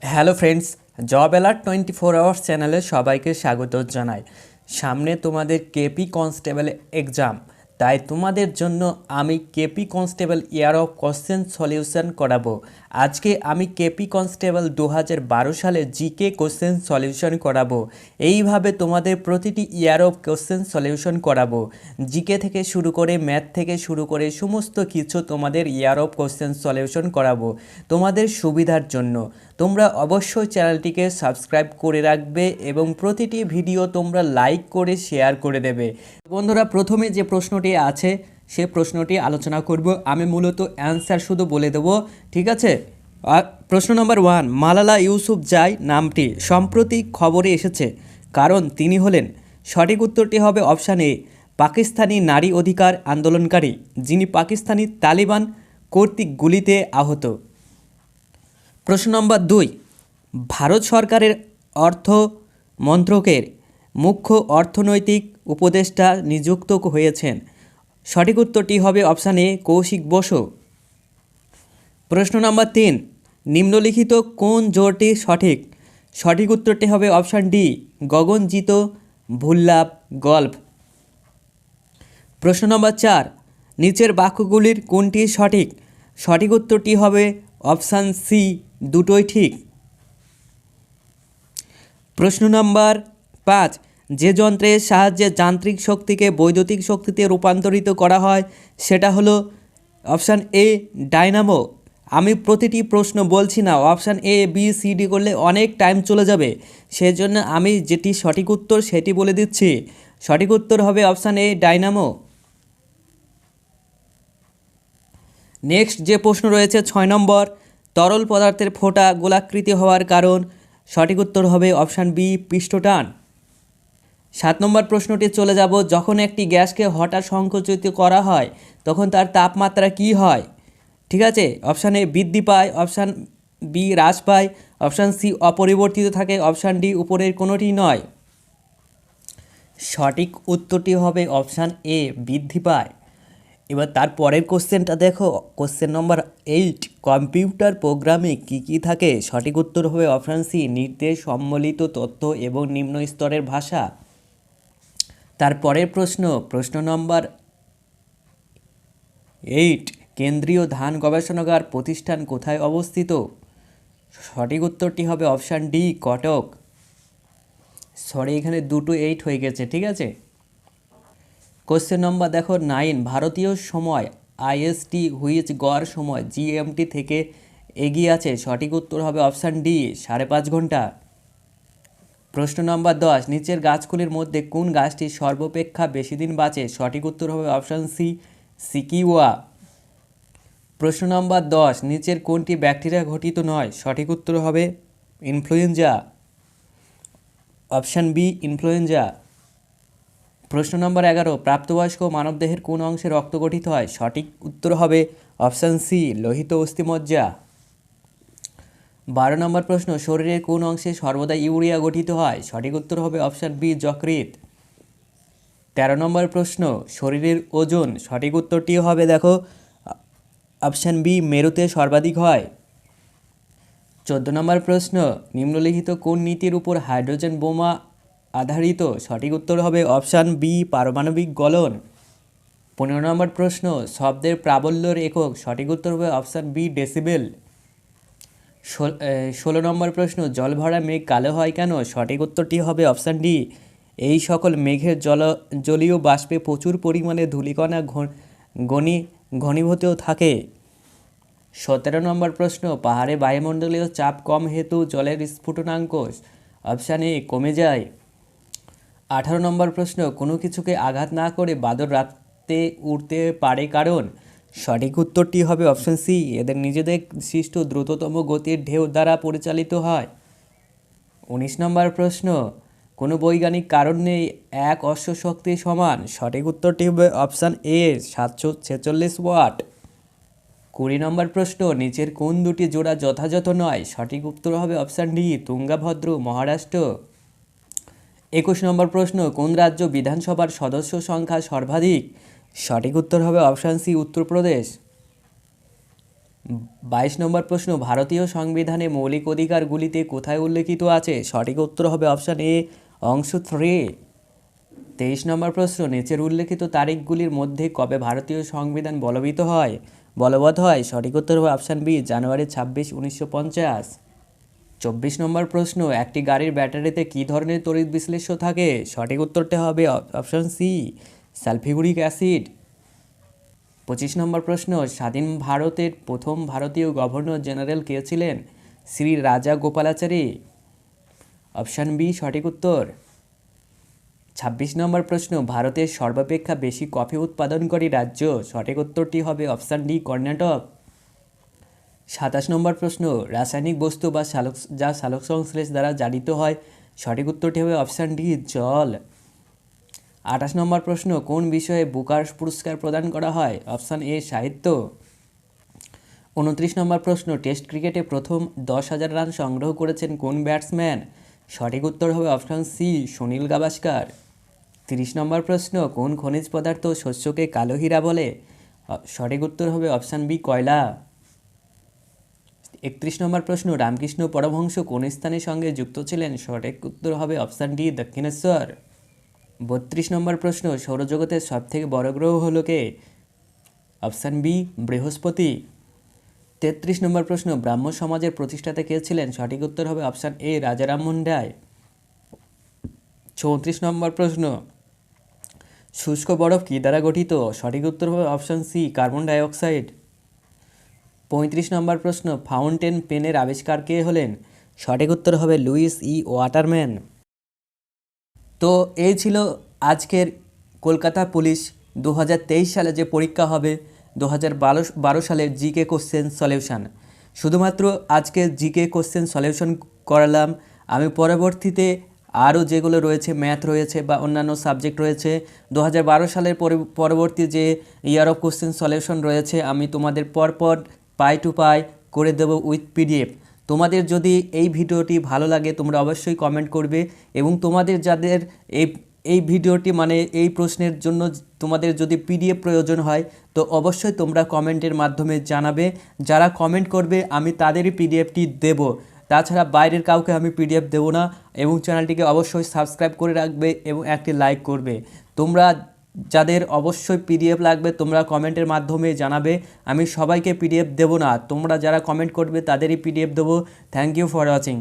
Hello friends, job alert 24 hours চ্যানেলে সবাইকে স্বাগত জানাই। সামনে তোমাদের কেপি কনস্টেবল এক্সাম, তাই তোমাদের জন্য আমি KP constable year of question solution করাবো। আজকে আমি কেপি কনস্টেবল 2012 সালে জিকে কোশ্চেন সলিউশন করাবো। এইভাবে তোমাদের প্রতিটি ইয়ার অফ কোশ্চেন সলিউশন করাবো। জিকে থেকে শুরু করে ম্যাথ থেকে শুরু করে সমস্ত কিছু তোমাদের ইয়ার অফ কোশ্চেন সলিউশন করাবো তোমাদের সুবিধার জন্য। তোমরা অবশ্যই চ্যানেলটিকে সাবস্ক্রাইব করে রাখবে এবং প্রতিটি ভিডিও তোমরা লাইক করে শেয়ার করে দেবে। বন্ধুরা, প্রথমে যে প্রশ্নটি আছে সে প্রশ্নটি আলোচনা করব। আমি মূলত অ্যান্সার শুধু বলে দেবো, ঠিক আছে? প্রশ্ন নম্বর 1, মালালা ইউসুফজাই নামটি সম্প্রতি খবরে এসেছে কারণ তিনি হলেন। সঠিক উত্তরটি হবে অপশান এ, পাকিস্তানি নারী অধিকার আন্দোলনকারী যিনি পাকিস্তানি তালিবান কর্তৃক গুলিতে আহত। প্রশ্ন নম্বর 2, ভারত সরকারের অর্থ মন্ত্রকের মুখ্য অর্থনৈতিক উপদেষ্টা নিযুক্ত হয়েছেন। সঠিক উত্তরটি হবে অপশান এ, কৌশিক বসু। প্রশ্ন নম্বর 3, নিম্নলিখিত কোন জোড়টি সঠিক? সঠিক উত্তরটি হবে অপশান ডি, গগনজিত ভুল্লাভ গল্ফ। প্রশ্ন নম্বর 4, নিচের বাক্যগুলির কোনটি সঠিক? সঠিক উত্তরটি হবে অপশান সি, দুটোই ঠিক। প্রশ্ন নম্বর 5, যে যন্ত্রের সাহায্যে যান্ত্রিক শক্তিকে বৈদ্যুতিক শক্তিতে রূপান্তরিত করা হয় সেটা হলো অপশান এ, ডায়নামো। আমি প্রতিটি প্রশ্ন বলছি না, option A B C D করলে অনেক টাইম চলে যাবে, সেজন্য আমি যেটি সঠিক উত্তর সেটি বলে দিচ্ছি। সঠিক উত্তর হবে অপশান এ, ডায়নামো। নেক্সট যে প্রশ্ন রয়েছে 6 নম্বর, তরল পদার্থের ফোঁটা গোলাকৃতি হওয়ার কারণ। সঠিক উত্তর হবে অপশান বি, পৃষ্ঠটান। 7 নম্বর প্রশ্নটি চলে যাব, যখন একটি গ্যাসকে হঠাৎ সংকুচিত করা হয় তখন তার তাপমাত্রা কি হয়? ঠিক আছে, অপশান এ বৃদ্ধি পায়, অপশান বি হ্রাস পায়, অপশান সি অপরিবর্তিত থাকে, অপশান ডি উপরের কোনোটি নয়। সঠিক উত্তরটি হবে অপশান এ, বৃদ্ধি পায়। এবার তার পরের কোশ্চেনটা দেখো, কোশ্চেন নম্বর 8, কম্পিউটার প্রোগ্রামে কী কী থাকে? সঠিক উত্তর হবে অপশান সি, নির্দেশ, সম্মিলিত তথ্য এবং নিম্ন স্তরের ভাষা। তার পরের প্রশ্ন নম্বর 8, কেন্দ্রীয় ধান গবেষণাগার প্রতিষ্ঠান কোথায় অবস্থিত? সঠিক উত্তরটি হবে অপশান ডি, কটক। সরি, এখানে দুটো 8 হয়ে গেছে, ঠিক আছে। কোশ্চেন নম্বর দেখো 9, ভারতীয় সময় আইএসটি হুইচ গড় সময় জিএমটি থেকে এগিয়ে আছে? সঠিক উত্তর হবে অপশান ডি, 5.5 ঘন্টা। প্রশ্ন নম্বর 10, নিচের গাছগুলির মধ্যে কোন গাছটি সর্বাপেক্ষা বেশি দিন বাঁচে? সঠিক উত্তর হবে অপশান সি, সিকিওয়া। প্রশ্ন নম্বর 10, নিচের কোনটি ব্যাকটেরিয়া ঘটিত নয়? সঠিক উত্তর হবে ইনফ্লুয়েঞ্জা, অপশান বি, ইনফ্লুয়েঞ্জা। প্রশ্ন নম্বর 11, প্রাপ্তবয়স্ক মানবদেহের কোন অংশে রক্ত গঠিত হয়? সঠিক উত্তর হবে অপশান সি, লোহিত অস্থিমজ্জা। 12 নম্বর প্রশ্ন, শরীরের কোন অংশে সর্বদা ইউরিয়া গঠিত হয়? সঠিক উত্তর হবে অপশান বি, যকৃৎ। 13 নম্বর প্রশ্ন, শরীরের ওজন। সঠিক উত্তরটি হবে দেখো অপশান বি, মেরুতে সর্বাধিক হয়। 14 নম্বর প্রশ্ন, নিম্নলিখিত কোন নীতির উপর হাইড্রোজেন বোমা আধারিত? সঠিক উত্তর হবে অপশান বি, পারমাণবিক গলন। 15 নম্বর প্রশ্ন, শব্দের প্রাবল্যের একক। সঠিক উত্তর হবে অপশান বি, ডেসিবেল। 16 নম্বর প্রশ্ন, জল ভরা মেঘ কালো হয় কেন? সঠিক উত্তরটি হবে অপশান ডি, এই সকল মেঘের জলীয় বাষ্পে প্রচুর পরিমাণে ধূলিকণা ঘনীভূত থাকে। 17 নম্বর প্রশ্ন, পাহাড়ে বায়ুমণ্ডলীয় চাপ কম হেতু জলের স্ফুটনাঙ্ক। অপশান এ, কমে যায়। 18 নম্বর প্রশ্ন, কোনো কিছুকে আঘাত না করে বাদর রাতে উড়তে পারে কারণ? সঠিক উত্তরটি হবে অপশান সি, এদের নিজেদের সৃষ্ট দ্রুততম গতির ঢেউ দ্বারা পরিচালিত হয়। 19 নম্বর প্রশ্ন, কোনো বৈজ্ঞানিক কারণ নেই এক অশ্ব শক্তি সমান। সঠিক উত্তরটি হবে অপশান এ, 746 ওয়াট। 20 নম্বর প্রশ্ন, নিচের কোন দুটি জোড়া যথাযথ নয়? সঠিক উত্তর হবে অপশান ডি, তুঙ্গাভদ্র, মহারাষ্ট্র। 21 নম্বর প্রশ্ন, কোন রাজ্য বিধানসভার সদস্য সংখ্যা সর্বাধিক? সঠিক উত্তর হবে অপশান সি, উত্তরপ্রদেশ। 22 নম্বর প্রশ্ন, ভারতীয় সংবিধানে মৌলিক অধিকারগুলিতে কোথায় উল্লেখিত আছে? সঠিক উত্তর হবে অপশান এ, অংশ 3। 23 নম্বর প্রশ্ন, নিচের উল্লেখিত তারিখগুলির মধ্যে কবে ভারতীয় সংবিধান বলবৎ হয়? সঠিক উত্তর হবে অপশান বি, জানুয়ারি 26, 1950। 24 নম্বর প্রশ্ন, একটি গাড়ির ব্যাটারিতে কী ধরনের তড়িৎ বিশ্লেষ্য থাকে? সঠিক উত্তরটা হবে অপশান সি, সালফিউরিক অ্যাসিড। 25 নম্বর প্রশ্ন, স্বাধীন ভারতের প্রথম ভারতীয় গভর্নর জেনারেল কে ছিলেন? শ্রী রাজা গোপালাচারী। অপশান বি সঠিক উত্তর। 26 নম্বর প্রশ্ন, ভারতের সর্বাপেক্ষা বেশি কফি উৎপাদনকারী রাজ্য? সঠিক উত্তরটি হবে অপশান ডি, কর্ণাটক। 27 নম্বর প্রশ্ন, রাসায়নিক বস্তু বা যা সালোক সংশ্লেষ দ্বারা জারিত হয়? সঠিক উত্তরটি হবে অপশান ডি, জল। 28 নম্বর প্রশ্ন, কোন বিষয়ে বুকার পুরস্কার প্রদান করা হয়? অপশান এ, সাহিত্য। 29 নম্বর প্রশ্ন, টেস্ট ক্রিকেটে প্রথম 10,000 রান সংগ্রহ করেছেন কোন ব্যাটসম্যান? সঠিক উত্তর হবে অপশান সি, সুনীল গাভাস্কার। 30 নম্বর প্রশ্ন, কোন খনিজ পদার্থ শস্যকে কালো হীরা বলে? সঠিক উত্তর হবে অপশান বি, কয়লা। 31 নম্বর প্রশ্ন, রামকৃষ্ণ পরমহংস কোন স্থানের সঙ্গে যুক্ত ছিলেন? সঠিক উত্তর হবে অপশান ডি, দক্ষিণেশ্বর। 32 নম্বর প্রশ্ন, সৌরজগতের সবথেকে বড় গ্রহ হলো কে? অপশান বি, বৃহস্পতি। 33 নম্বর প্রশ্ন, ব্রাহ্ম সমাজের প্রতিষ্ঠাতা কে ছিলেন? সঠিক উত্তর হবে অপশান এ, রাজা রামমোহন রায়। 34 নম্বর প্রশ্ন, শুষ্ক বরফ কী দ্বারা গঠিত? সঠিক উত্তর হবে অপশান সি, কার্বন ডাইঅক্সাইড। 35 নম্বর প্রশ্ন, ফাউন্টেন পেনের আবিষ্কার কে হলেন? সঠিক উত্তর হবে লুইস ই ওয়াটারম্যান। তো এই ছিল আজকের কলকাতা পুলিশ 2023 সালে যে পরীক্ষা হবে 2012 সালের জিকে কোশ্চেন সলিউশন। শুধুমাত্র আজকে জিকে কোশ্চেন সলিউশন করালাম। আমি পরবর্তীতে আরও যেগুলো রয়েছে, ম্যাথ রয়েছে বা অন্যান্য সাবজেক্ট রয়েছে, 2012 সালের পরবর্তী যে ইয়ার অফ কোশ্চেন সলিউশন রয়েছে, আমি তোমাদের পরপর পাই টু পাই করে দেবো উইথ পিডিএফ। তোমাদের যদি এই ভিডিওটি ভালো লাগে তোমরা অবশ্যই কমেন্ট করবে, এবং তোমাদের যাদের এই ভিডিওটি মানে এই প্রশ্নের জন্য তোমাদের যদি পিডিএফ প্রয়োজন হয় তো অবশ্যই তোমরা কমেন্টের মাধ্যমে জানাবে। যারা কমেন্ট করবে আমি তাদেরই পিডিএফটি দেব, তাছাড়া বাইরের কাউকে আমি পিডিএফ দেবো না। এবং চ্যানেলটিকে অবশ্যই সাবস্ক্রাইব করে রাখবে এবং একটি লাইক করবে। তোমরা যাদের অবশ্যই পিডিএফ লাগবে তোমরা কমেন্টের মাধ্যমে জানাবে, আমি সবাইকে পিডিএফ দেবো না, তোমরা যারা কমেন্ট করবে তাদেরই পিডিএফ দেবো। Thank you for watching.